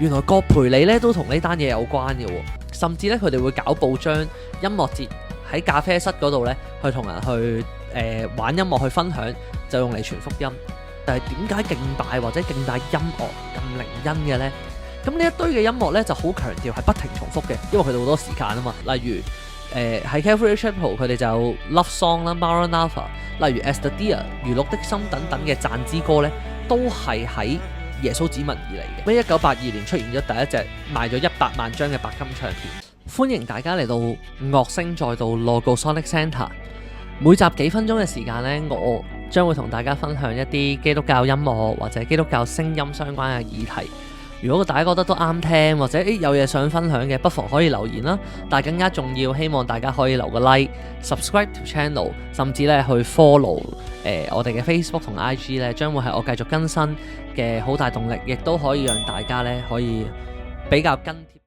原來葛培理咧都同呢單嘢有關嘅喎，甚至咧佢哋會搞報章音樂節喺咖啡室嗰度咧，去同人去玩音樂去分享，就用嚟傳福音。但係點解敬拜或者敬拜音樂咁靈恩嘅呢？咁呢一堆嘅音樂咧就好強調係不停重複嘅，因為佢哋好多時間啊嘛。例如喺 Calvary Chapel 佢哋就 Love Song 啦、Maranatha， 例如 As the Deer 如鹿的心等等嘅讚之歌咧，都係喺耶穌指紋而嚟嘅。喺1982年出現咗第一隻賣咗100萬張嘅白金唱片。歡迎大家嚟到樂聲載道 Logosonic Centre， 每集幾分鐘嘅時間呢，我將會同大家分享一啲基督教音樂或者基督教聲音相關嘅議題。如果大家覺得都啱聽，或者有嘢想分享嘅，不妨可以留言啦。但係更加重要，希望大家可以留個 like、subscribe to channel， 甚至咧去 follow 我哋嘅 Facebook 同 IG 咧，將會係我繼續更新嘅好大動力，亦都可以讓大家咧可以比較跟貼。